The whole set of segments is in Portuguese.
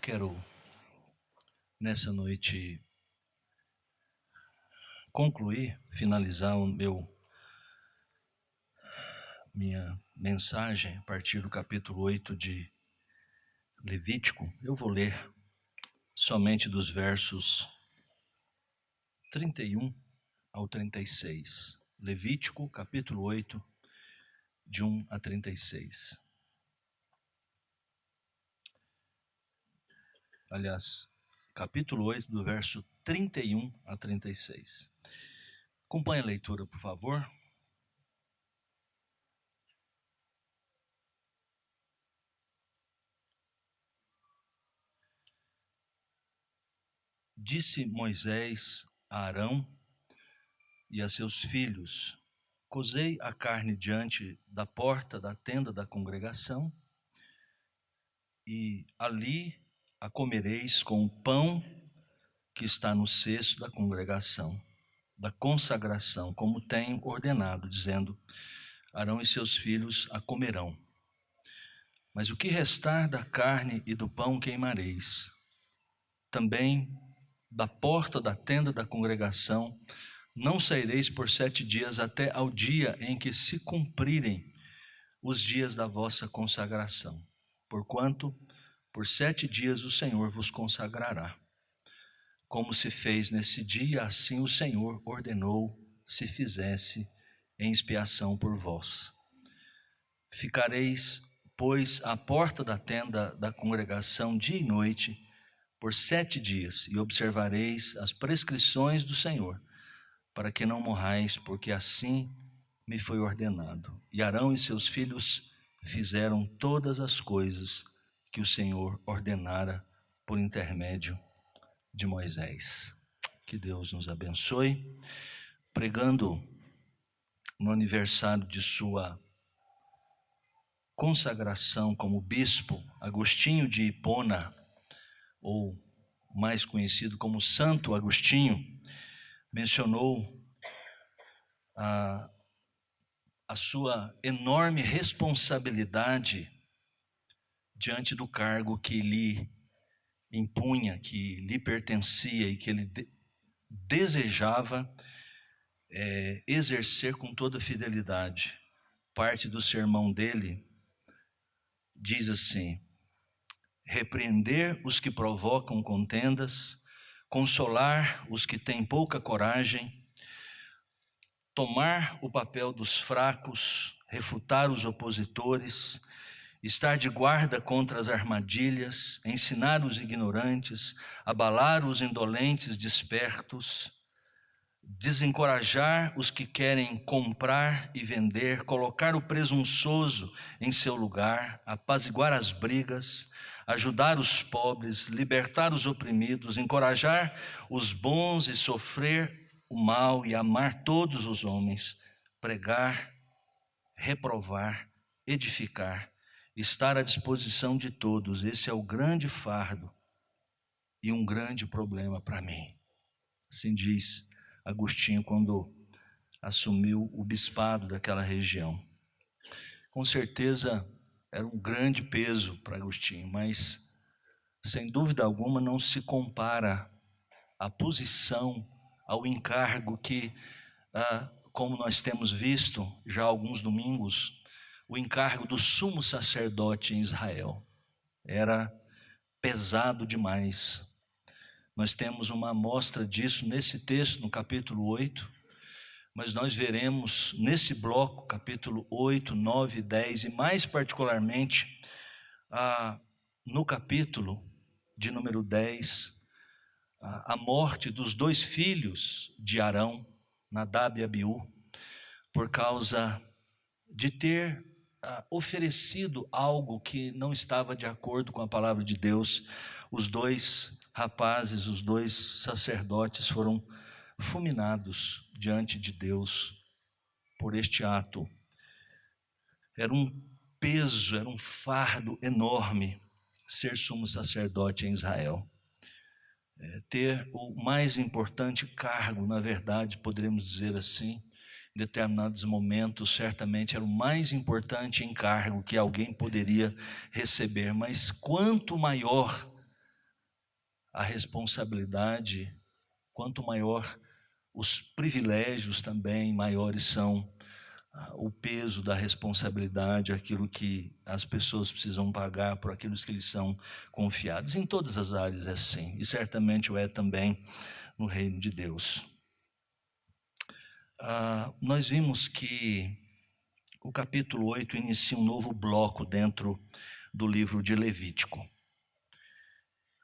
quero, nessa noite, finalizar minha mensagem a partir do capítulo 8 de Levítico. Eu vou ler somente dos versos 31 ao 36. Levítico, capítulo 8, de 1 a 36. Aliás, capítulo 8, do verso 31 a 36. Acompanhe a leitura, por favor. Disse Moisés a Arão e a seus filhos: cozei a carne diante da porta da tenda da congregação, e ali a comereis com o pão que está no cesto da congregação, da consagração, como tenho ordenado, dizendo: Arão e seus filhos a comerão. Mas o que restar da carne e do pão queimareis. Também da porta da tenda da congregação não saireis por 7 dias, até ao dia em que se cumprirem os dias da vossa consagração, porquanto por 7 dias o Senhor vos consagrará. Como se fez nesse dia, assim o Senhor ordenou se fizesse em expiação por vós. Ficareis, pois, à porta da tenda da congregação dia e noite por 7 dias, e observareis as prescrições do Senhor, para que não morrais, porque assim me foi ordenado. E Arão e seus filhos fizeram todas as coisas que o Senhor ordenara por intermédio de Moisés. Que Deus nos abençoe. Pregando no aniversário de sua consagração como bispo, Agostinho de Hipona, ou mais conhecido como Santo Agostinho, mencionou a sua enorme responsabilidade diante do cargo que lhe impunha, que lhe pertencia e que ele desejava exercer com toda fidelidade. Parte do sermão dele diz assim: repreender os que provocam contendas, consolar os que têm pouca coragem, tomar o papel dos fracos, refutar os opositores, estar de guarda contra as armadilhas, ensinar os ignorantes, abalar os indolentes despertos, desencorajar os que querem comprar e vender, colocar o presunçoso em seu lugar, apaziguar as brigas, ajudar os pobres, libertar os oprimidos, encorajar os bons e sofrer o mal e amar todos os homens, pregar, reprovar, edificar, estar à disposição de todos. Esse é o grande fardo e um grande problema para mim. Assim diz Agostinho quando assumiu o bispado daquela região. Com certeza era um grande peso para Agostinho, mas sem dúvida alguma não se compara à posição, ao encargo que, como nós temos visto já há alguns domingos, o encargo do sumo sacerdote em Israel era pesado demais. Nós temos uma amostra disso nesse texto, no capítulo 8, mas nós veremos nesse bloco, capítulo 8, 9 e 10, e mais particularmente no capítulo de número 10, a morte dos 2 filhos de Arão, Nadab e Abiú, por causa de ter oferecido algo que não estava de acordo com a palavra de Deus. Os 2 rapazes, os 2 sacerdotes foram fulminados diante de Deus por este ato. Era um peso, era um fardo enorme ser sumo sacerdote em Israel. Ter o mais importante cargo, na verdade, poderíamos dizer assim, em determinados momentos, certamente era o mais importante encargo que alguém poderia receber, mas quanto maior a responsabilidade, quanto maior os privilégios também, maiores são o peso da responsabilidade, aquilo que as pessoas precisam pagar por aquilo que lhes são confiados. Em todas as áreas é assim, e certamente o é também no reino de Deus. Nós vimos que o capítulo 8 inicia um novo bloco dentro do livro de Levítico.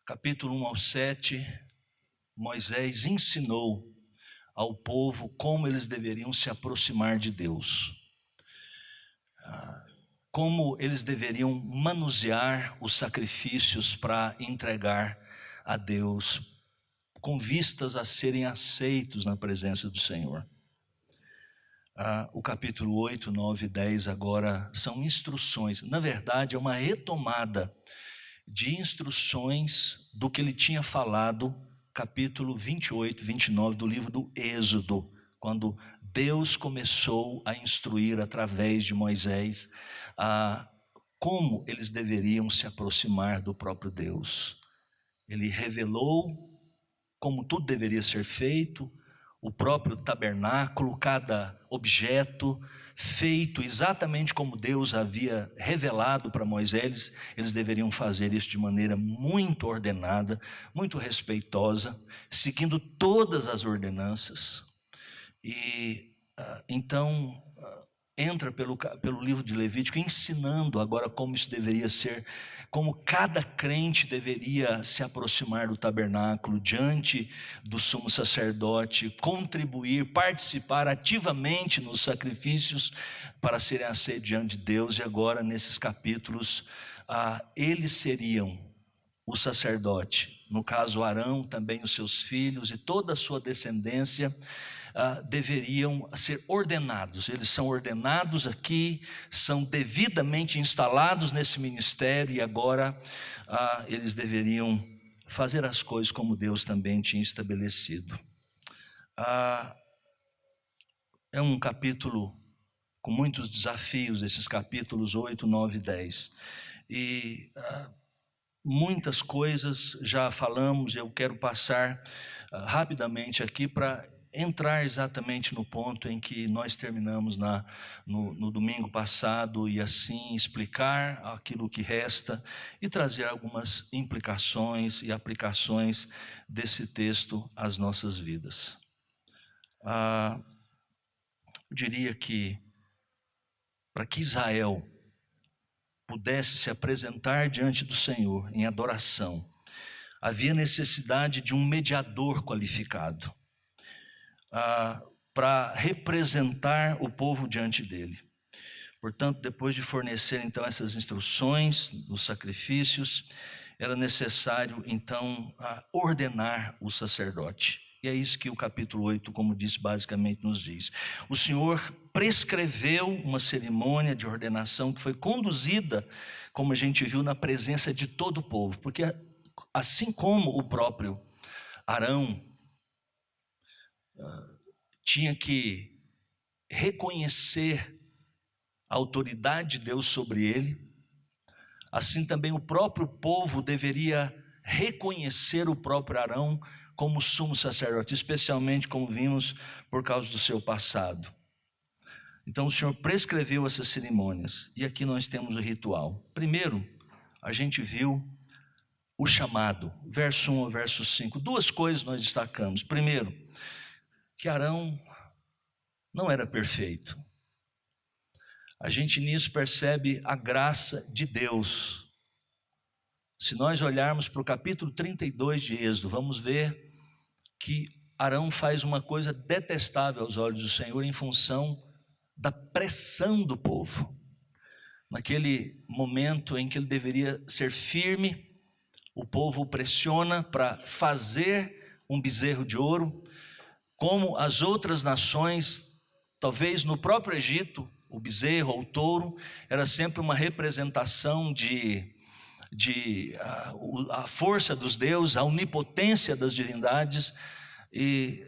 Capítulo 1 ao 7, Moisés ensinou ao povo como eles deveriam se aproximar de Deus, como eles deveriam manusear os sacrifícios para entregar a Deus, com vistas a serem aceitos na presença do Senhor. O capítulo 8, 9 e 10 agora são instruções, na verdade é uma retomada de instruções do que ele tinha falado, capítulo 28, 29 do livro do Êxodo, quando Deus começou a instruir através de Moisés como eles deveriam se aproximar do próprio Deus. Ele revelou como tudo deveria ser feito, o próprio tabernáculo, cada objeto feito exatamente como Deus havia revelado para Moisés. Eles deveriam fazer isso de maneira muito ordenada, muito respeitosa, seguindo todas as ordenanças. E então entra pelo livro de Levítico, ensinando agora como isso deveria ser, como cada crente deveria se aproximar do tabernáculo, diante do sumo sacerdote, contribuir, participar ativamente nos sacrifícios para serem aceitos diante de Deus. E agora nesses capítulos, eles seriam o sacerdote, no caso Arão, também os seus filhos e toda a sua descendência, deveriam ser ordenados. Eles são ordenados aqui, são devidamente instalados nesse ministério, e agora eles deveriam fazer as coisas como Deus também tinha estabelecido. É um capítulo com muitos desafios, esses capítulos 8, 9 e 10, e muitas coisas já falamos. Eu quero passar rapidamente aqui para entrar exatamente no ponto em que nós terminamos no domingo passado, e assim explicar aquilo que resta e trazer algumas implicações e aplicações desse texto às nossas vidas. Eu diria que para que Israel pudesse se apresentar diante do Senhor em adoração, havia necessidade de um mediador qualificado para representar o povo diante dele. Portanto, depois de fornecer então essas instruções dos sacrifícios, era necessário então ordenar o sacerdote. E é isso que o capítulo 8, como disse, basicamente nos diz. O Senhor prescreveu uma cerimônia de ordenação que foi conduzida, como a gente viu, na presença de todo o povo, porque assim como o próprio Arão tinha que reconhecer a autoridade de Deus sobre ele, assim também o próprio povo deveria reconhecer o próprio Arão como sumo sacerdote, especialmente, como vimos, por causa do seu passado. Então o Senhor prescreveu essas cerimônias, e aqui nós temos o ritual. Primeiro, a gente viu o chamado, verso 1 ao verso 5. Duas coisas nós destacamos. Primeiro, que Arão não era perfeito. A gente nisso percebe a graça de Deus. Se nós olharmos para o capítulo 32 de Êxodo, vamos ver que Arão faz uma coisa detestável aos olhos do Senhor em função da pressão do povo. Naquele momento em que ele deveria ser firme, o povo o pressiona para fazer um bezerro de ouro, como as outras nações. Talvez no próprio Egito, o bezerro ou o touro era sempre uma representação a força dos deuses, a onipotência das divindades. E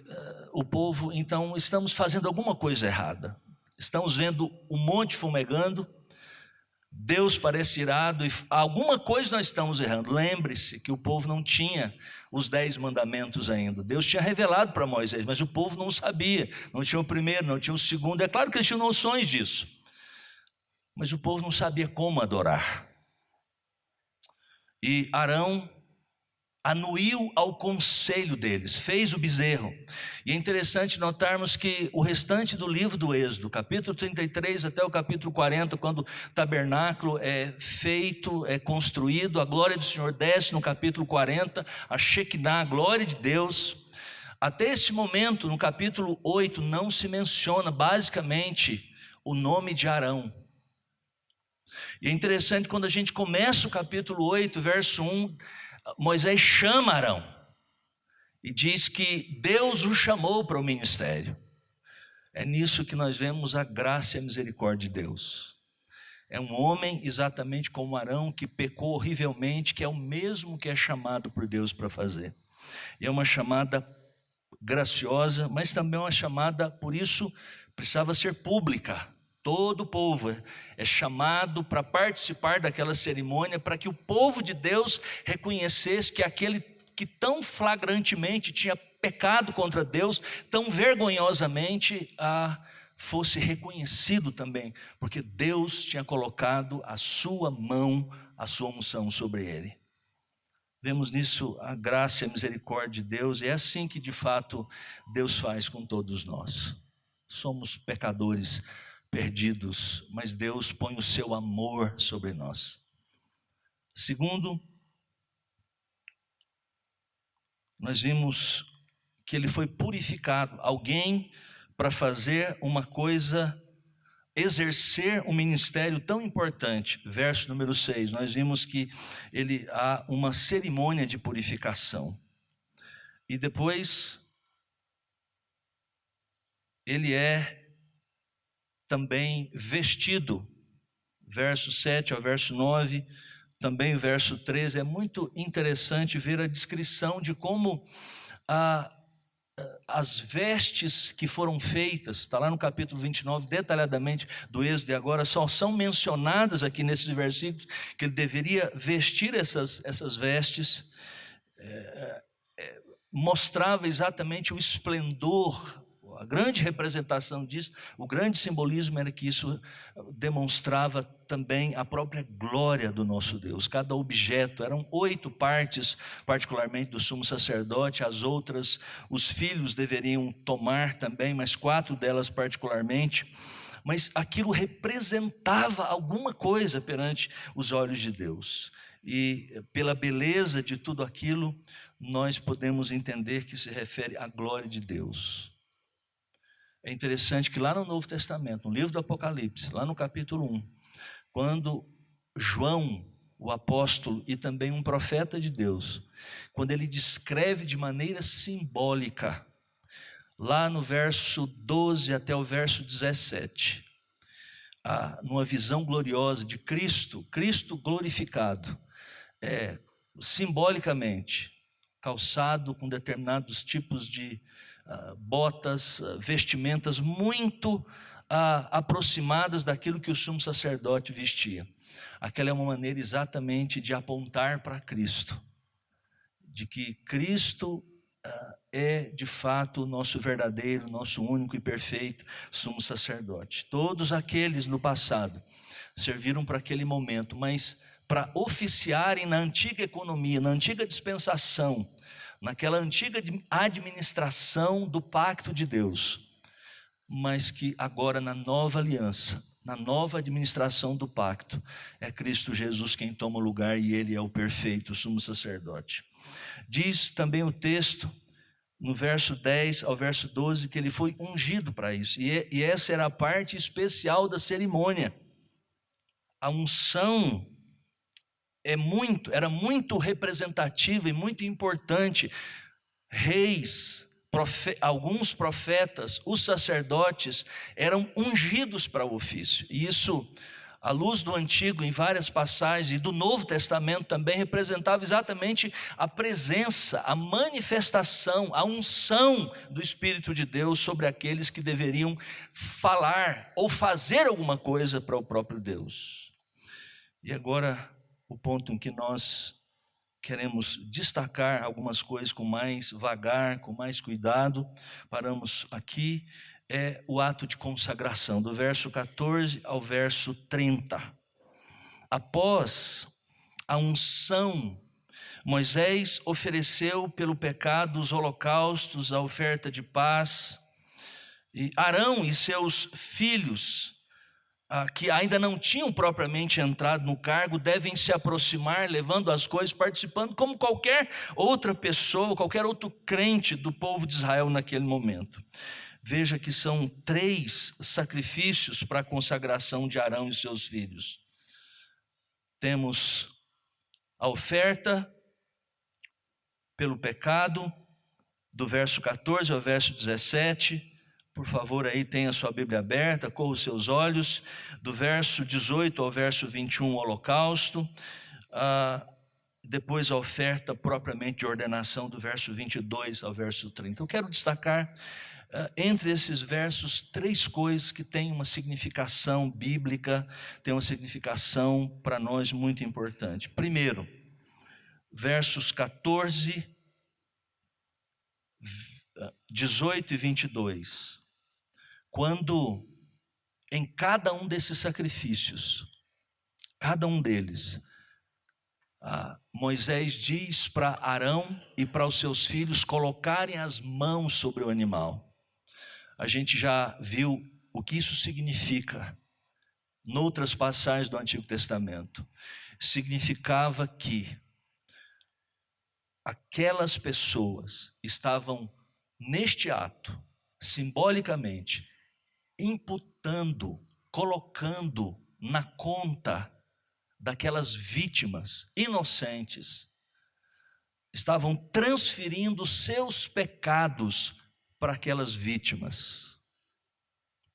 o povo, então, estamos fazendo alguma coisa errada. Estamos vendo um monte fumegando, Deus parece irado e alguma coisa nós estamos errando. Lembre-se que o povo não tinha os 10 mandamentos ainda. Deus tinha revelado para Moisés, mas o povo não sabia. Não tinha o primeiro, não tinha o segundo. É claro que eles tinham noções disso, mas o povo não sabia como adorar. E Arão anuiu ao conselho deles, fez o bezerro. E é interessante notarmos que o restante do livro do Êxodo, capítulo 33 até o capítulo 40, quando o tabernáculo é feito, é construído, a glória do Senhor desce no capítulo 40, a Shekinah, a glória de Deus. Até esse momento, no capítulo 8, não se menciona basicamente o nome de Arão. E é interessante quando a gente começa o capítulo 8, verso 1, Moisés chama Arão e diz que Deus o chamou para o ministério. É nisso que nós vemos a graça e a misericórdia de Deus. É um homem exatamente como Arão, que pecou horrivelmente, que é o mesmo que é chamado por Deus para fazer. E é uma chamada graciosa, mas também uma chamada, por isso, precisava ser pública. Todo o povo é chamado para participar daquela cerimônia, para que o povo de Deus reconhecesse que aquele que tão flagrantemente tinha pecado contra Deus, tão vergonhosamente, fosse reconhecido também, porque Deus tinha colocado a sua mão, a sua unção sobre ele. Vemos nisso a graça e a misericórdia de Deus, e é assim que de fato Deus faz com todos nós. Somos pecadores perdidos, mas Deus põe o seu amor sobre nós. Segundo, nós vimos que ele foi purificado, alguém para fazer uma coisa, exercer um ministério tão importante. Verso número 6, nós vimos que há uma cerimônia de purificação. E depois, ele é também vestido, verso 7 ao verso 9, também o verso 13, é muito interessante ver a descrição de como as vestes que foram feitas, está lá no capítulo 29, detalhadamente do Êxodo, e agora só são mencionadas aqui nesses versículos, que ele deveria vestir essas vestes, mostrava exatamente o esplendor. A grande representação disso, o grande simbolismo era que isso demonstrava também a própria glória do nosso Deus. Cada objeto, eram 8 partes, particularmente do sumo sacerdote, as outras os filhos deveriam tomar também, mas 4 delas particularmente. Mas aquilo representava alguma coisa perante os olhos de Deus. E pela beleza de tudo aquilo, nós podemos entender que se refere à glória de Deus. É interessante que lá no Novo Testamento, no livro do Apocalipse, lá no capítulo 1, quando João, o apóstolo e também um profeta de Deus, quando ele descreve de maneira simbólica, lá no verso 12 até o verso 17, numa visão gloriosa de Cristo glorificado, simbolicamente, calçado com determinados tipos de botas, vestimentas muito aproximadas daquilo que o sumo sacerdote vestia. Aquela é uma maneira exatamente de apontar para Cristo, de que Cristo é de fato o nosso verdadeiro, nosso único e perfeito sumo sacerdote. Todos aqueles no passado serviram para aquele momento, mas para oficiarem na antiga economia, na antiga dispensação, naquela antiga administração do pacto de Deus, mas que agora na nova aliança, na nova administração do pacto, é Cristo Jesus quem toma o lugar e ele é o perfeito sumo sacerdote. Diz também o texto, no verso 10 ao verso 12, que ele foi ungido para isso, e essa era a parte especial da cerimônia. A unção era muito representativa e muito importante. Reis, alguns profetas, os sacerdotes eram ungidos para o ofício. E isso, à luz do Antigo, em várias passagens, e do Novo Testamento também, representava exatamente a presença, a manifestação, a unção do Espírito de Deus sobre aqueles que deveriam falar ou fazer alguma coisa para o próprio Deus. E agora, o ponto em que nós queremos destacar algumas coisas com mais vagar, com mais cuidado, paramos aqui, é o ato de consagração, do verso 14 ao verso 30. Após a unção, Moisés ofereceu pelo pecado os holocaustos, a oferta de paz, e Arão e seus filhos, que ainda não tinham propriamente entrado no cargo, devem se aproximar, levando as coisas, participando como qualquer outra pessoa, qualquer outro crente do povo de Israel naquele momento. Veja que são 3 sacrifícios para a consagração de Arão e seus filhos. Temos a oferta pelo pecado, do verso 14 ao verso 17, por favor, aí tenha a sua Bíblia aberta, corra os seus olhos, do verso 18 ao verso 21, o holocausto, depois a oferta propriamente de ordenação, do verso 22 ao verso 30. Eu quero destacar, entre esses versos, 3 coisas que têm uma significação bíblica, têm uma significação para nós muito importante. Primeiro, versos 14, 18 e 22. Quando em cada um desses sacrifícios, cada um deles, Moisés diz para Arão e para os seus filhos colocarem as mãos sobre o animal. A gente já viu o que isso significa noutras passagens do Antigo Testamento. Significava que aquelas pessoas estavam neste ato, simbolicamente, imputando, colocando na conta daquelas vítimas inocentes, estavam transferindo seus pecados para aquelas vítimas.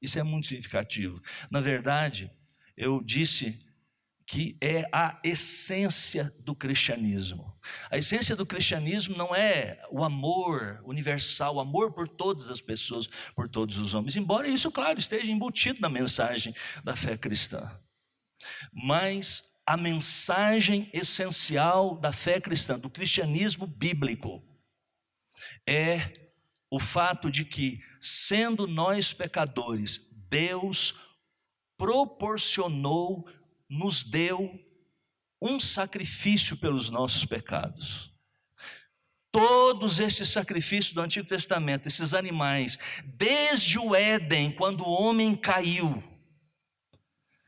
Isso é muito significativo. Na verdade, eu disse que é a essência do cristianismo. A essência do cristianismo não é o amor universal, o amor por todas as pessoas, por todos os homens, embora isso, claro, esteja embutido na mensagem da fé cristã. Mas a mensagem essencial da fé cristã, do cristianismo bíblico, é o fato de que, sendo nós pecadores, Deus proporcionou, nos deu um sacrifício pelos nossos pecados. Todos esses sacrifícios do Antigo Testamento, esses animais, desde o Éden, quando o homem caiu,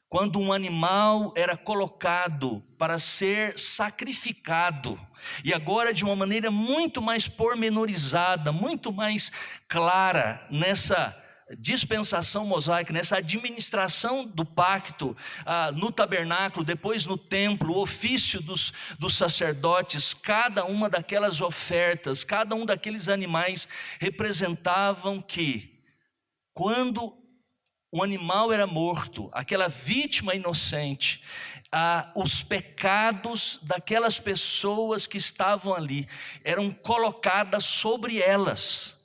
quando um animal era colocado para ser sacrificado, e agora de uma maneira muito mais pormenorizada, muito mais clara, nessa dispensação mosaica, nessa administração do pacto, no tabernáculo, depois no templo, o ofício dos sacerdotes, cada uma daquelas ofertas, cada um daqueles animais representavam que, quando um animal era morto, aquela vítima inocente, os pecados daquelas pessoas que estavam ali eram colocados sobre elas.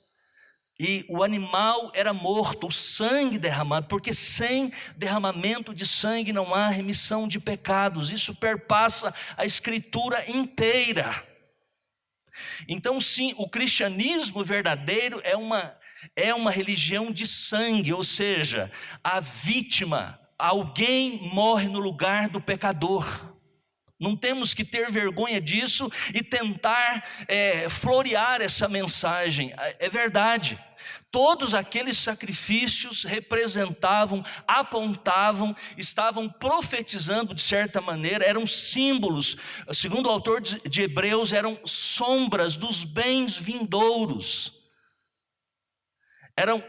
E o animal era morto, o sangue derramado, porque sem derramamento de sangue não há remissão de pecados. Isso perpassa a Escritura inteira. Então, sim, o cristianismo verdadeiro é uma religião de sangue, ou seja, a vítima, alguém morre no lugar do pecador. Não temos que ter vergonha disso e tentar florear essa mensagem. É verdade. Todos aqueles sacrifícios representavam, apontavam, estavam profetizando de certa maneira, eram símbolos, segundo o autor de Hebreus, eram sombras dos bens vindouros. Eram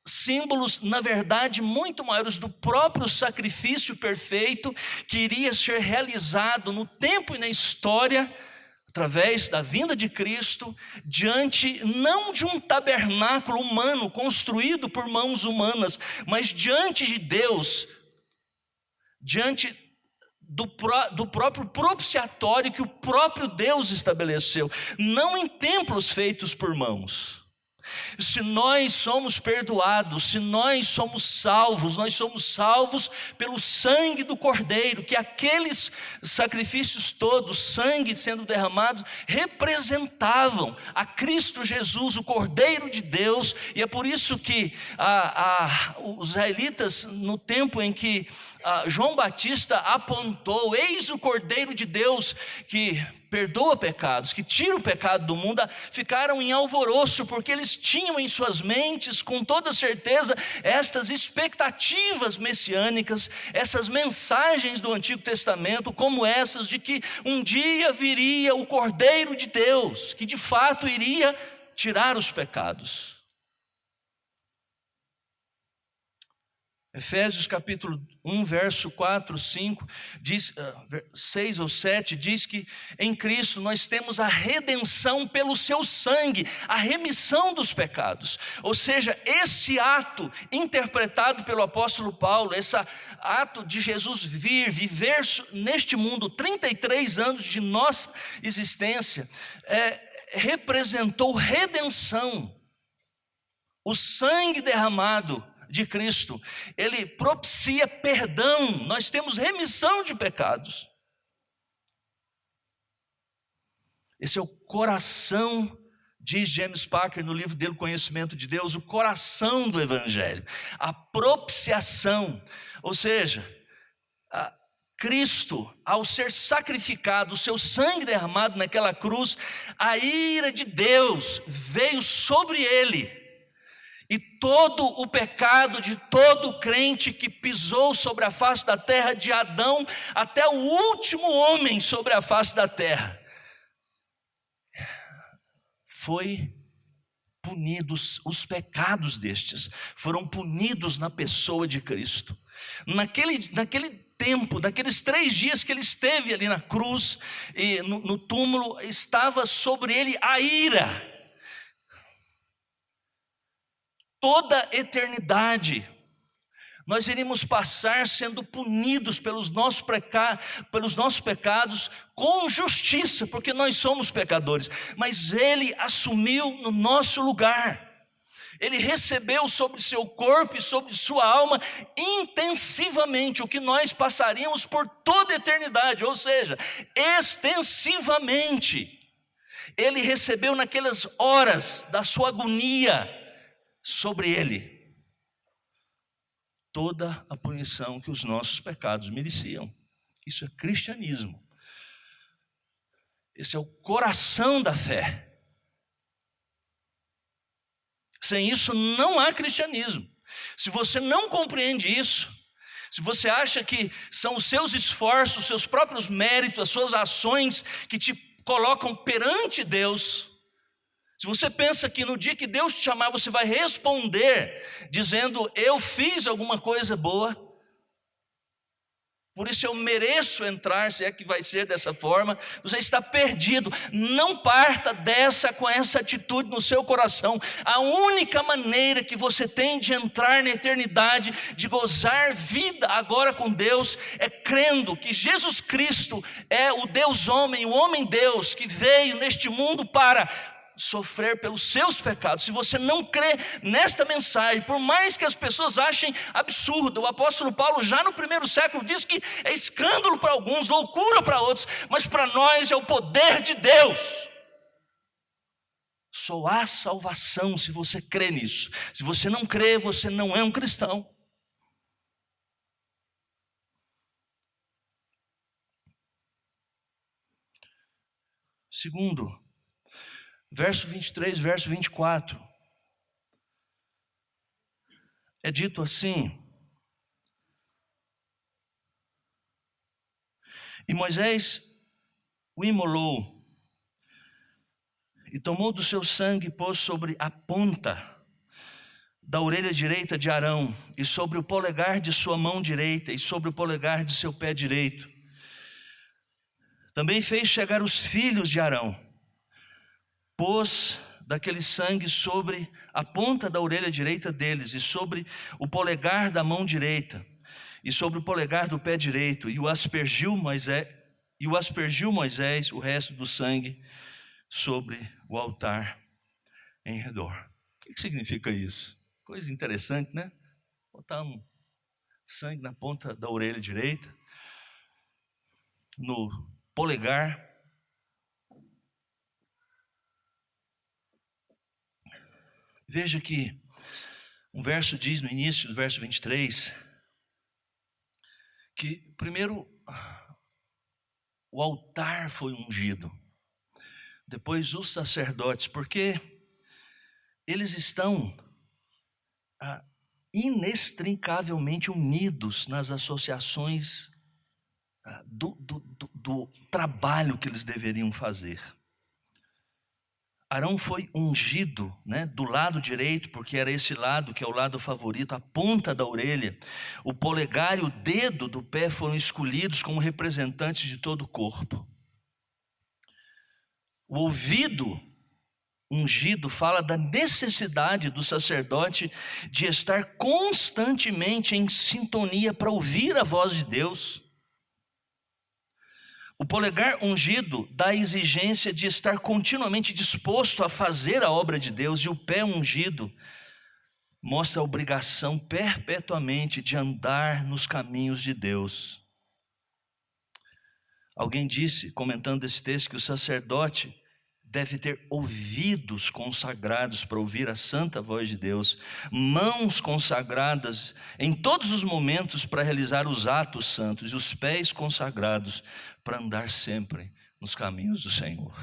símbolos, na verdade, muito maiores do próprio sacrifício perfeito que iria ser realizado no tempo e na história, através da vinda de Cristo, diante não de um tabernáculo humano construído por mãos humanas, mas diante de Deus, diante do próprio propiciatório que o próprio Deus estabeleceu, não em templos feitos por mãos, Se nós somos perdoados, se nós somos salvos pelo sangue do Cordeiro, que aqueles sacrifícios todos, sangue sendo derramado, representavam a Cristo Jesus, o Cordeiro de Deus. E é por isso que os israelitas, no tempo em que João Batista apontou, eis o Cordeiro de Deus que perdoa pecados, que tira o pecado do mundo, ficaram em alvoroço, porque eles tinham em suas mentes, com toda certeza, estas expectativas messiânicas, essas mensagens do Antigo Testamento, como essas de que um dia viria o Cordeiro de Deus, que de fato iria tirar os pecados. Efésios capítulo 1, verso 4, 5, 6 ou 7, diz que em Cristo nós temos a redenção pelo seu sangue, a remissão dos pecados. Ou seja, esse ato interpretado pelo apóstolo Paulo, esse ato de Jesus viver neste mundo 33 anos de nossa existência, representou redenção. O sangue derramado de Cristo, ele propicia perdão, nós temos remissão de pecados. Esse é o coração, diz James Packer no livro dele, Conhecimento de Deus, o coração do Evangelho, a propiciação. Ou seja, Cristo, ao ser sacrificado, o seu sangue derramado naquela cruz, a ira de Deus veio sobre ele. E todo o pecado de todo crente que pisou sobre a face da terra, de Adão até o último homem sobre a face da terra, foi punidos, os pecados destes foram punidos na pessoa de Cristo. Naquele tempo, daqueles 3 dias que ele esteve ali na cruz, e no túmulo, estava sobre ele a ira. Toda eternidade nós iríamos passar sendo punidos pelos nossos pecados com justiça, porque nós somos pecadores, mas ele assumiu no nosso lugar. Ele recebeu sobre seu corpo e sobre sua alma intensivamente o que nós passaríamos por toda a eternidade, ou seja, extensivamente. Ele recebeu naquelas horas da sua agonia sobre ele toda a punição que os nossos pecados mereciam. Isso é cristianismo. Esse é o coração da fé. Sem isso não há cristianismo. Se você não compreende isso, se você acha que são os seus esforços, os seus próprios méritos, as suas ações que te colocam perante Deus, se você pensa que no dia que Deus te chamar você vai responder dizendo eu fiz alguma coisa boa, por isso eu mereço entrar, se é que vai ser dessa forma, você está perdido. Não parta com essa atitude no seu coração. A única maneira que você tem de entrar na eternidade, de gozar vida agora com Deus, é crendo que Jesus Cristo é o Deus homem, o homem Deus, que veio neste mundo para sofrer pelos seus pecados. Se você não crê nesta mensagem, por mais que as pessoas achem absurdo, o apóstolo Paulo já no 1º século disse que é escândalo para alguns, loucura para outros, mas para nós é o poder de Deus. Só há salvação se você crê nisso. Se você não crê, você não é um cristão. Segundo, verso 23, verso 24, é dito assim: e Moisés o imolou, e tomou do seu sangue e pôs sobre a ponta da orelha direita de Arão, e sobre o polegar de sua mão direita, e sobre o polegar de seu pé direito. Também fez chegar os filhos de Arão, pôs daquele sangue sobre a ponta da orelha direita deles, e sobre o polegar da mão direita, e sobre o polegar do pé direito, e o aspergiu Moisés o resto do sangue sobre o altar em redor. que significa isso? Coisa interessante, né? Botar um sangue na ponta da orelha direita, no polegar. Veja que um verso diz no início do verso 23, que primeiro o altar foi ungido, depois os sacerdotes, porque eles estão inextricavelmente unidos nas associações do trabalho que eles deveriam fazer. Arão foi ungido, né, do lado direito, porque era esse lado que é o lado favorito, a ponta da orelha. O polegar e o dedo do pé foram escolhidos como representantes de todo o corpo. O ouvido ungido fala da necessidade do sacerdote de estar constantemente em sintonia para ouvir a voz de Deus. O polegar ungido dá a exigência de estar continuamente disposto a fazer a obra de Deus, e o pé ungido mostra a obrigação perpetuamente de andar nos caminhos de Deus. Alguém disse, comentando esse texto, que o sacerdote deve ter ouvidos consagrados para ouvir a santa voz de Deus, mãos consagradas em todos os momentos para realizar os atos santos, e os pés consagrados para andar sempre nos caminhos do Senhor.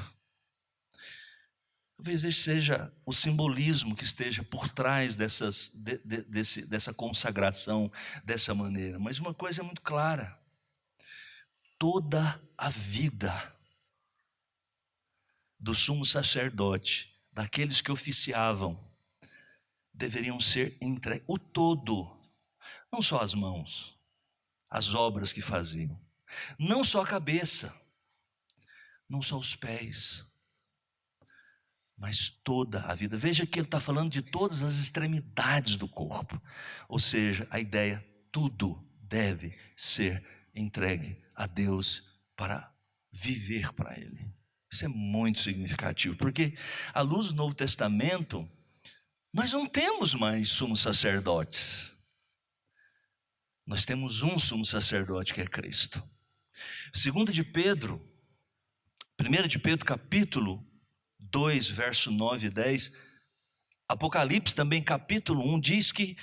Talvez esse seja o simbolismo que esteja por trás dessa consagração dessa maneira. Mas uma coisa é muito clara: toda a vida do sumo sacerdote, daqueles que oficiavam, deveriam ser entregues, o todo, não só as mãos, as obras que faziam, não só a cabeça, não só os pés, mas toda a vida. Veja que ele está falando de todas as extremidades do corpo, ou seja, a ideia, tudo deve ser entregue a Deus para viver para Ele. Isso é muito significativo, porque à luz do Novo Testamento, nós não temos mais sumos sacerdotes. Nós temos um sumo sacerdote, que é Cristo. 1 de Pedro capítulo 2, verso 9 e 10, Apocalipse também capítulo 1, diz que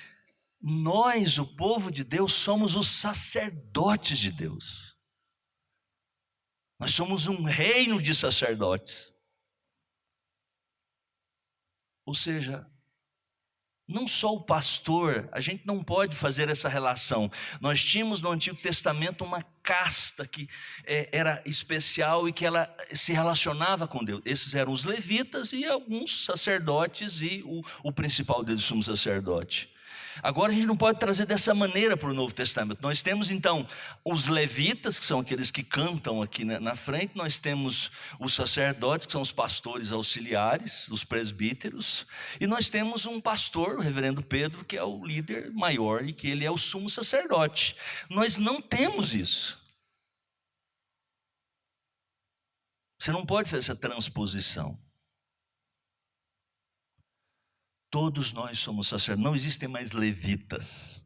nós, o povo de Deus, somos os sacerdotes de Deus. Nós somos um reino de sacerdotes. Ou seja, não só o pastor, a gente não pode fazer essa relação. Nós tínhamos no Antigo Testamento uma casta que era especial e que ela se relacionava com Deus. Esses eram os levitas e alguns sacerdotes, e o principal deles, o sumo sacerdote. Agora a gente não pode trazer dessa maneira para o Novo Testamento. Nós temos então os levitas, que são aqueles que cantam aqui na frente. Nós temos os sacerdotes, que são os pastores auxiliares, os presbíteros. E nós temos um pastor, o reverendo Pedro, que é o líder maior e que ele é o sumo sacerdote. Nós não temos isso. Você não pode fazer essa transposição. Todos nós somos sacerdotes, não existem mais levitas.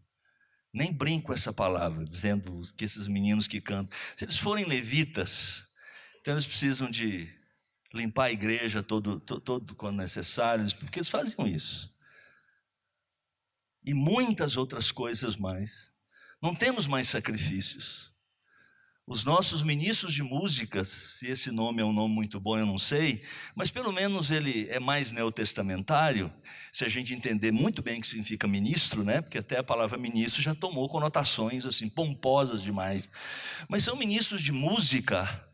Nem brinco essa palavra, dizendo que esses meninos que cantam, se eles forem levitas, então eles precisam de limpar a igreja todo quando necessário, porque eles faziam isso. E muitas outras coisas mais. Não temos mais sacrifícios. Os nossos ministros de músicas, se esse nome é um nome muito bom, eu não sei, mas pelo menos ele é mais neotestamentário, se a gente entender muito bem o que significa ministro, né? Porque até a palavra ministro já tomou conotações assim pomposas demais. Mas são ministros de música,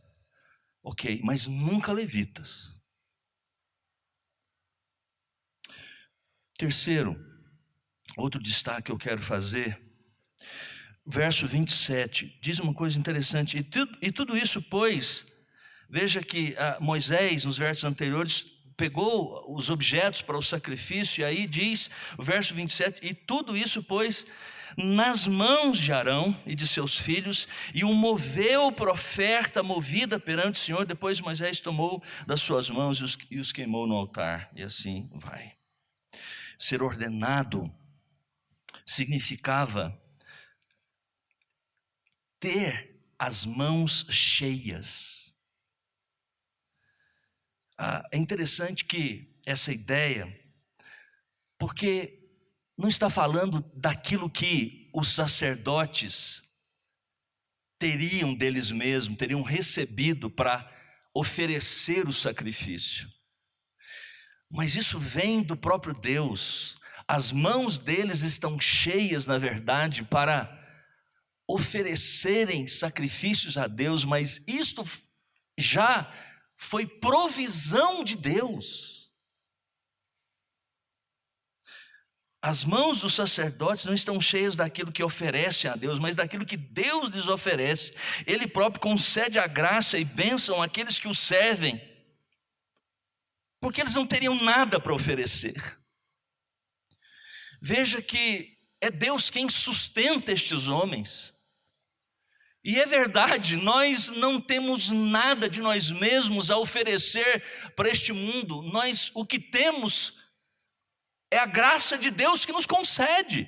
ok, mas nunca levitas. Terceiro, outro destaque que eu quero fazer, verso 27, diz uma coisa interessante. E tudo isso, pois, veja que Moisés, nos versos anteriores, pegou os objetos para o sacrifício, e aí diz, o verso 27, e tudo isso, pois, nas mãos de Arão e de seus filhos, e o moveu por oferta movida perante o Senhor. Depois Moisés tomou das suas mãos e os queimou no altar, e assim vai. Ser ordenado significava ter as mãos cheias. É interessante que essa ideia, porque não está falando daquilo que os sacerdotes teriam deles mesmos, teriam recebido para oferecer o sacrifício. Mas isso vem do próprio Deus. As mãos deles estão cheias, na verdade, para oferecerem sacrifícios a Deus, mas isto já foi provisão de Deus. As mãos dos sacerdotes não estão cheias daquilo que oferecem a Deus, mas daquilo que Deus lhes oferece. Ele próprio concede a graça e bênção àqueles que o servem, porque eles não teriam nada para oferecer. Veja que é Deus quem sustenta estes homens. E é verdade, nós não temos nada de nós mesmos a oferecer para este mundo. O que temos é a graça de Deus que nos concede.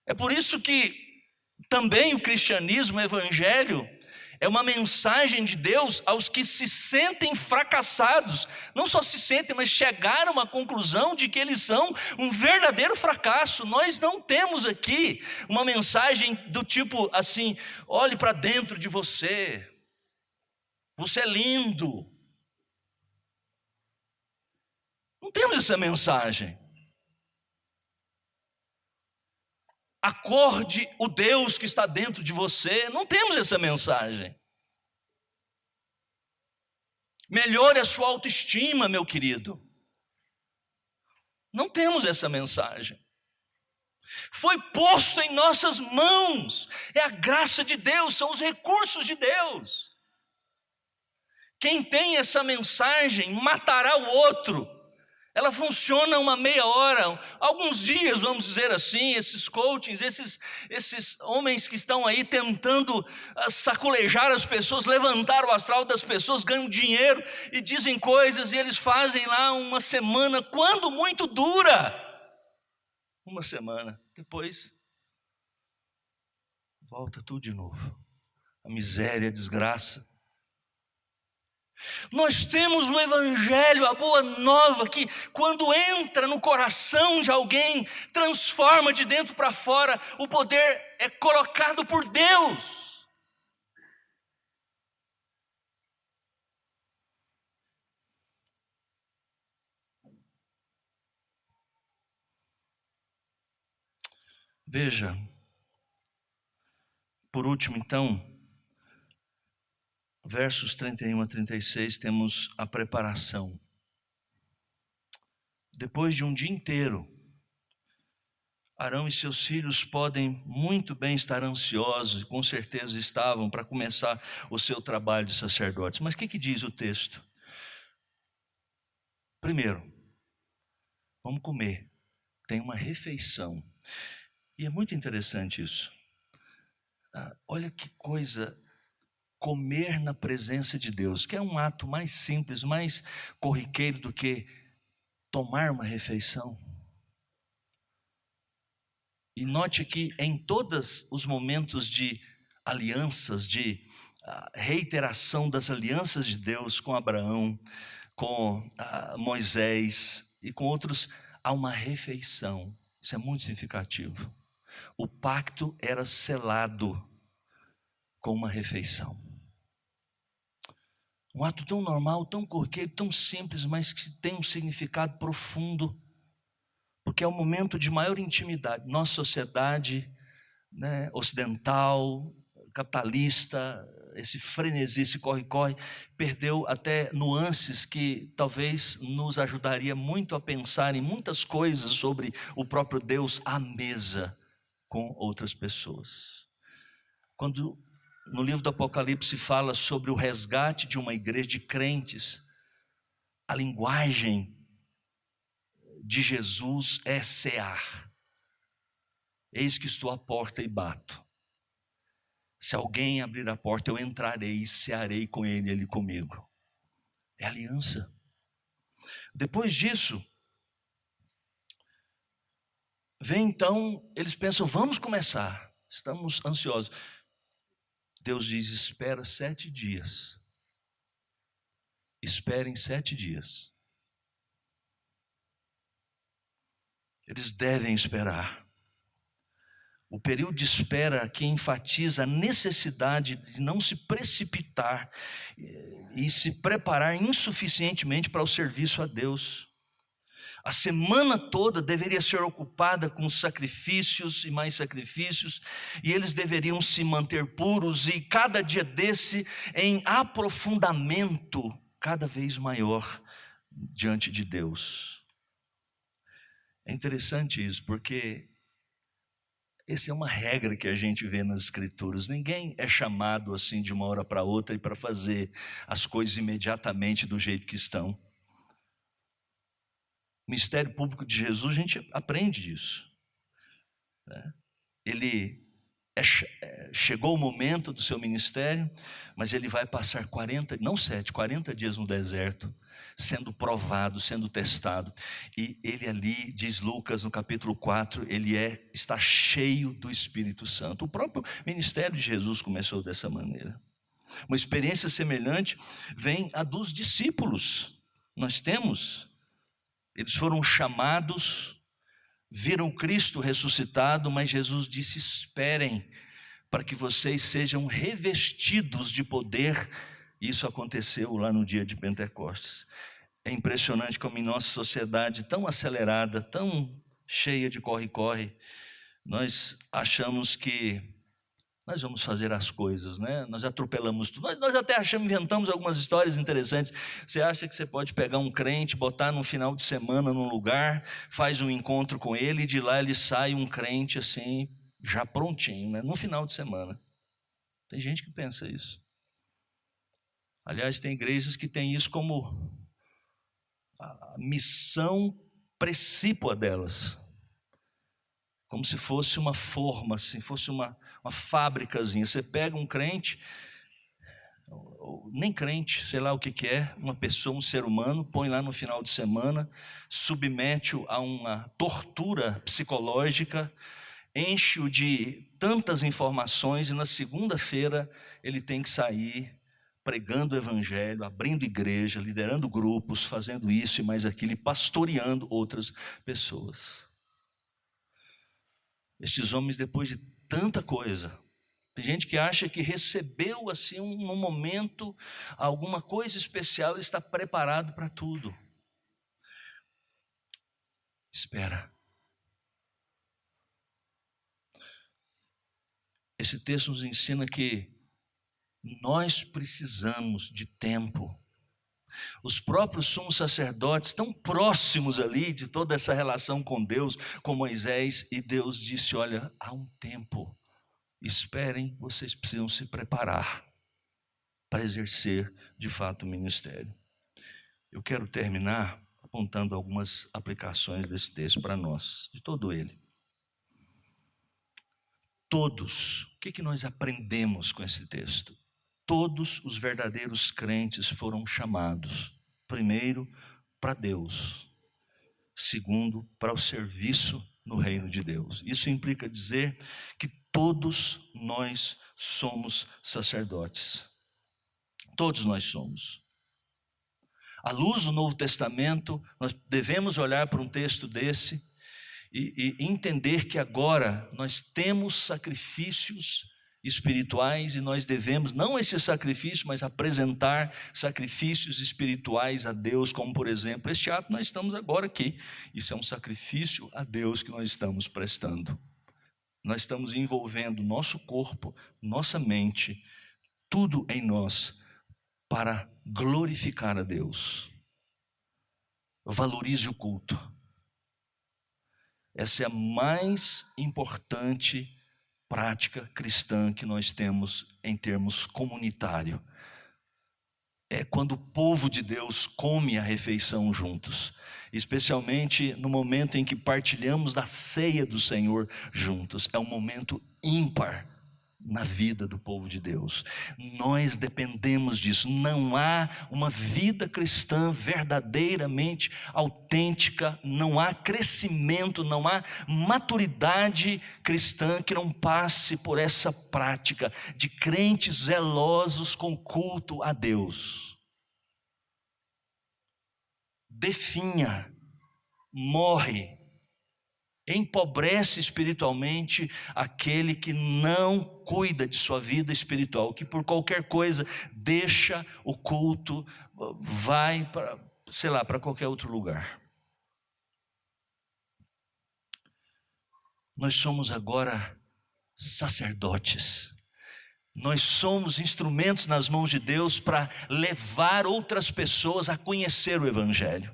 É por isso que também o cristianismo, o evangelho, é uma mensagem de Deus aos que se sentem fracassados. Não só se sentem, mas chegaram a uma conclusão de que eles são um verdadeiro fracasso. Nós não temos aqui uma mensagem do tipo assim: olhe para dentro de você, você é lindo. Não temos essa mensagem. Acorde o Deus que está dentro de você. Não temos essa mensagem. Melhore a sua autoestima, meu querido. Não temos essa mensagem. Foi posto em nossas mãos. É a graça de Deus, são os recursos de Deus. Quem tem essa mensagem matará o outro. Ela funciona uma meia hora, alguns dias, vamos dizer assim. Esses coachings, esses homens que estão aí tentando sacolejar as pessoas, levantar o astral das pessoas, ganham dinheiro e dizem coisas, e eles fazem lá uma semana, quando muito dura. Uma semana, depois volta tudo de novo. A miséria, a desgraça. Nós temos o evangelho, a boa nova, que quando entra no coração de alguém, transforma de dentro para fora. O poder é colocado por Deus. Veja, por último então, versos 31 a 36, temos a preparação. Depois de um dia inteiro, Arão e seus filhos podem muito bem estar ansiosos, e com certeza estavam, para começar o seu trabalho de sacerdotes. Mas o que diz o texto? Primeiro, vamos comer, tem uma refeição. E é muito interessante isso. Olha que coisa, comer na presença de Deus, que é um ato mais simples, mais corriqueiro do que tomar uma refeição. E note que em todos os momentos de alianças, de reiteração das alianças de Deus com Abraão, com Moisés e com outros, há uma refeição. Isso é muito significativo. O pacto era selado com uma refeição. Um ato tão normal, tão corriqueiro, tão simples, mas que tem um significado profundo, porque é o momento de maior intimidade. Nossa sociedade, né, ocidental, capitalista, esse frenesi, esse corre-corre, perdeu até nuances que talvez nos ajudaria muito a pensar em muitas coisas sobre o próprio Deus à mesa com outras pessoas. Quando no livro do Apocalipse fala sobre o resgate de uma igreja de crentes, a linguagem de Jesus é cear. Eis que estou à porta e bato. Se alguém abrir a porta, eu entrarei e cearei com ele, ele comigo. É aliança. Depois disso, vem então, eles pensam, vamos começar, estamos ansiosos. Deus diz, espera 7 dias. Esperem 7 dias. Eles devem esperar. O período de espera aqui enfatiza a necessidade de não se precipitar e se preparar insuficientemente para o serviço a Deus. A semana toda deveria ser ocupada com sacrifícios e mais sacrifícios, e eles deveriam se manter puros, e cada dia desse em aprofundamento cada vez maior diante de Deus. É interessante isso, porque essa é uma regra que a gente vê nas Escrituras. Ninguém é chamado assim de uma hora para outra e para fazer as coisas imediatamente do jeito que estão. O ministério público de Jesus, a gente aprende disso. Ele chegou o momento do seu ministério, mas ele vai passar 40 dias no deserto, sendo provado, sendo testado. E ele ali, diz Lucas no capítulo 4, ele está cheio do Espírito Santo. O próprio ministério de Jesus começou dessa maneira. Uma experiência semelhante vem a dos discípulos. Eles foram chamados, viram Cristo ressuscitado, mas Jesus disse, esperem para que vocês sejam revestidos de poder. Isso aconteceu lá no dia de Pentecostes. É impressionante como em nossa sociedade tão acelerada, tão cheia de corre-corre, nós achamos que nós vamos fazer as coisas, né? Nós atropelamos tudo. Nós até inventamos algumas histórias interessantes. Você acha que você pode pegar um crente, botar no final de semana num lugar, faz um encontro com ele e de lá ele sai um crente assim, já prontinho, né? No final de semana. Tem gente que pensa isso. Aliás, tem igrejas que têm isso como a missão precípua delas. Como se fosse uma forma, assim, fosse uma fábricazinha. Você pega um crente, ou nem crente, sei lá o que é, uma pessoa, um ser humano, põe lá no final de semana, submete-o a uma tortura psicológica, enche-o de tantas informações, e na segunda-feira ele tem que sair pregando o evangelho, abrindo igreja, liderando grupos, fazendo isso e mais aquilo, e pastoreando outras pessoas. Estes homens, depois de tanta coisa, tem gente que acha que recebeu assim num momento alguma coisa especial, ele está preparado para tudo. Espera. Esse texto nos ensina que nós precisamos de tempo. Os próprios sumos sacerdotes, tão próximos ali de toda essa relação com Deus, com Moisés, e Deus disse, olha, há um tempo, esperem, vocês precisam se preparar para exercer de fato o ministério. Eu quero terminar apontando algumas aplicações desse texto para nós, de todo ele. Todos, o que nós aprendemos com esse texto? Todos os verdadeiros crentes foram chamados, primeiro, para Deus, segundo, para o serviço no reino de Deus. Isso implica dizer que todos nós somos sacerdotes. Todos nós somos. À luz do Novo Testamento, nós devemos olhar para um texto desse e entender que agora nós temos sacrifícios espirituais e nós devemos, não esse sacrifício, mas apresentar sacrifícios espirituais a Deus, como por exemplo, este ato nós estamos agora aqui. Isso é um sacrifício a Deus que nós estamos prestando. Nós estamos envolvendo nosso corpo, nossa mente, tudo em nós para glorificar a Deus. Valorize o culto. Essa é a mais importante prática cristã que nós temos em termos comunitário. É quando o povo de Deus come a refeição juntos, especialmente no momento em que partilhamos da ceia do Senhor juntos. É um momento ímpar na vida do povo de Deus. Nós dependemos disso. Não há uma vida cristã verdadeiramente autêntica, não há crescimento, não há maturidade cristã que não passe por essa prática de crentes zelosos com culto a Deus. Definha, morre, empobrece espiritualmente aquele que não cuida de sua vida espiritual, que por qualquer coisa deixa o culto, vai para, sei lá, para qualquer outro lugar. Nós somos agora sacerdotes. Nós somos instrumentos nas mãos de Deus para levar outras pessoas a conhecer o Evangelho.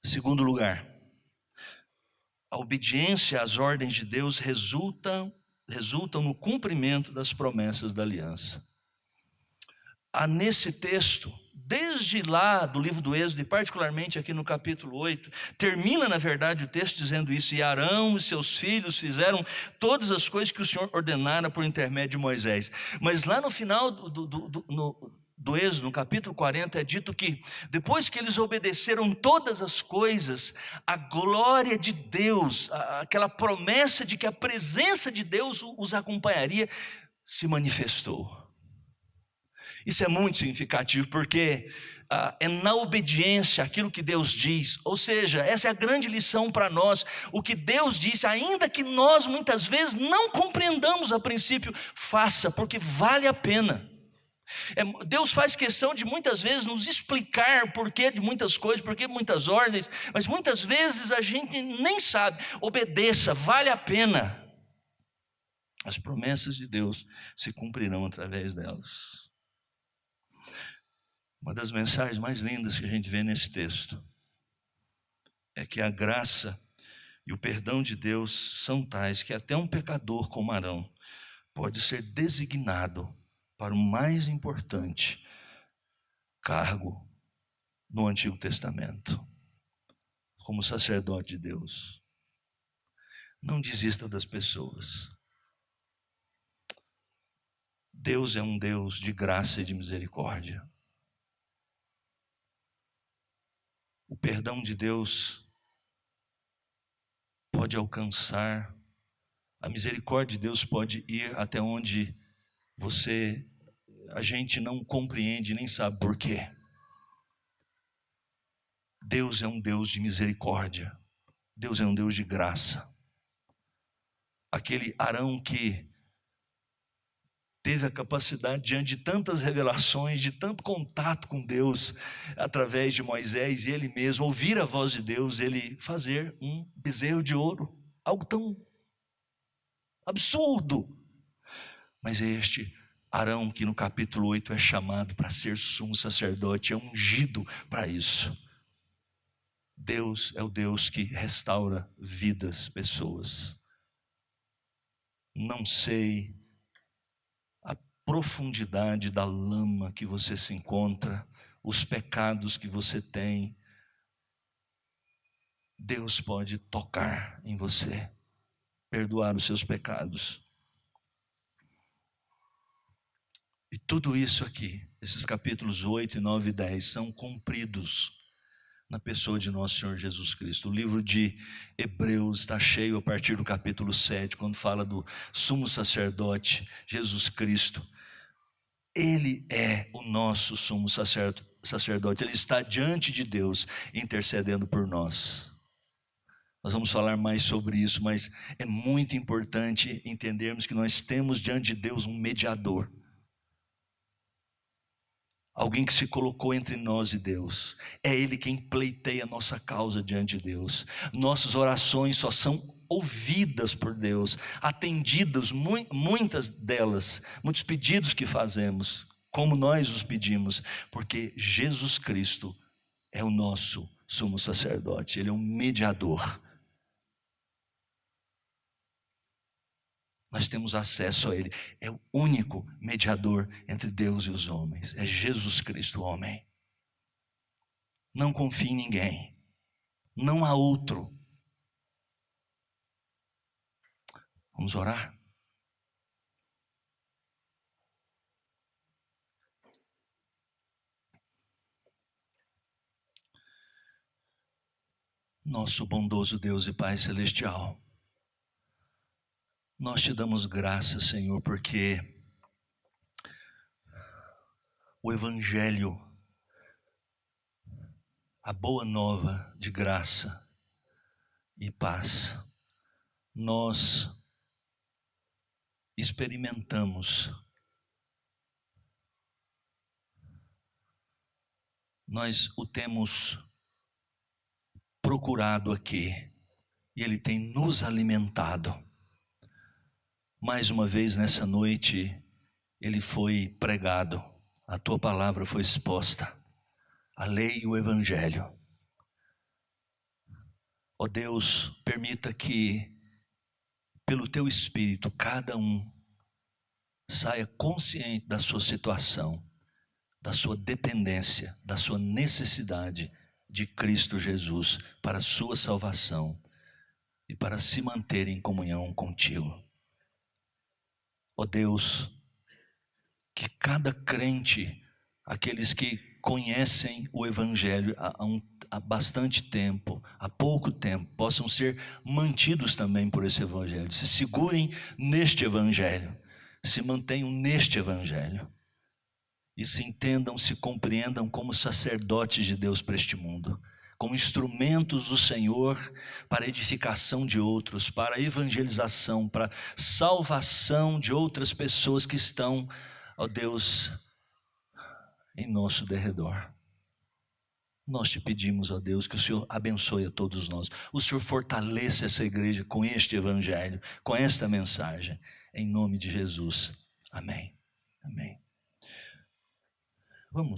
Segundo lugar, a obediência às ordens de Deus resulta no cumprimento das promessas da aliança. Há nesse texto, desde lá do livro do Êxodo, e particularmente aqui no capítulo 8, termina na verdade o texto dizendo isso: e Arão e seus filhos fizeram todas as coisas que o Senhor ordenara por intermédio de Moisés. Mas lá no final do Êxodo, no capítulo 40, é dito que depois que eles obedeceram todas as coisas, a glória de Deus, aquela promessa de que a presença de Deus os acompanharia, se manifestou. Isso é muito significativo, porque é na obediência àquilo que Deus diz. Ou seja, essa é a grande lição para nós. O que Deus disse, ainda que nós muitas vezes não compreendamos a princípio, faça, porque vale a pena. Deus faz questão de muitas vezes nos explicar o porquê de muitas coisas, porquê de muitas ordens, mas muitas vezes a gente nem sabe. Obedeça, vale a pena. As promessas de Deus se cumprirão através delas. Uma das mensagens mais lindas que a gente vê nesse texto é que a graça e o perdão de Deus são tais que até um pecador como Arão pode ser designado para o mais importante cargo no Antigo Testamento, como sacerdote de Deus. Não desista das pessoas. Deus é um Deus de graça e de misericórdia. O perdão de Deus pode alcançar, a misericórdia de Deus pode ir até onde a gente não compreende nem sabe por quê. Deus é um Deus de misericórdia. Deus é um Deus de graça. Aquele Arão que teve a capacidade, diante de tantas revelações, de tanto contato com Deus, através de Moisés e ele mesmo, ouvir a voz de Deus, ele fazer um bezerro de ouro, algo tão absurdo. Mas este Arão, que no capítulo 8 é chamado para ser sumo sacerdote, é ungido para isso. Deus é o Deus que restaura vidas, pessoas. Não sei a profundidade da lama que você se encontra, os pecados que você tem. Deus pode tocar em você, perdoar os seus pecados. E tudo isso aqui, esses capítulos 8, 9 e 10, são cumpridos na pessoa de nosso Senhor Jesus Cristo. O livro de Hebreus está cheio a partir do capítulo 7, quando fala do sumo sacerdote, Jesus Cristo. Ele é o nosso sumo sacerdote, ele está diante de Deus, intercedendo por nós. Nós vamos falar mais sobre isso, mas é muito importante entendermos que nós temos diante de Deus um mediador. Alguém que se colocou entre nós e Deus. É Ele quem pleiteia a nossa causa diante de Deus. Nossas orações só são ouvidas por Deus, atendidas, muitas delas, muitos pedidos que fazemos, como nós os pedimos, porque Jesus Cristo é o nosso sumo sacerdote, Ele é um mediador. Nós temos acesso a Ele, é o único mediador entre Deus e os homens, é Jesus Cristo, o homem. Não confie em ninguém, não há outro. Vamos orar? Nosso bondoso Deus e Pai Celestial, nós te damos graças, Senhor, porque o Evangelho, a boa nova de graça e paz, nós experimentamos, nós o temos procurado aqui e Ele tem nos alimentado. Mais uma vez nessa noite, Ele foi pregado, a Tua palavra foi exposta, a lei e o Evangelho. Ó Deus, permita que, pelo Teu Espírito, cada um saia consciente da sua situação, da sua dependência, da sua necessidade de Cristo Jesus para a sua salvação e para se manter em comunhão contigo. Ó Deus, que cada crente, aqueles que conhecem o Evangelho há bastante tempo, há pouco tempo, possam ser mantidos também por esse Evangelho, se segurem neste Evangelho, se mantenham neste Evangelho e se entendam, se compreendam como sacerdotes de Deus para este mundo, como instrumentos do Senhor para edificação de outros, para evangelização, para salvação de outras pessoas que estão, ó Deus, em nosso derredor. Nós te pedimos, ó Deus, que o Senhor abençoe a todos nós, o Senhor fortaleça essa igreja com este Evangelho, com esta mensagem, em nome de Jesus, amém, amém.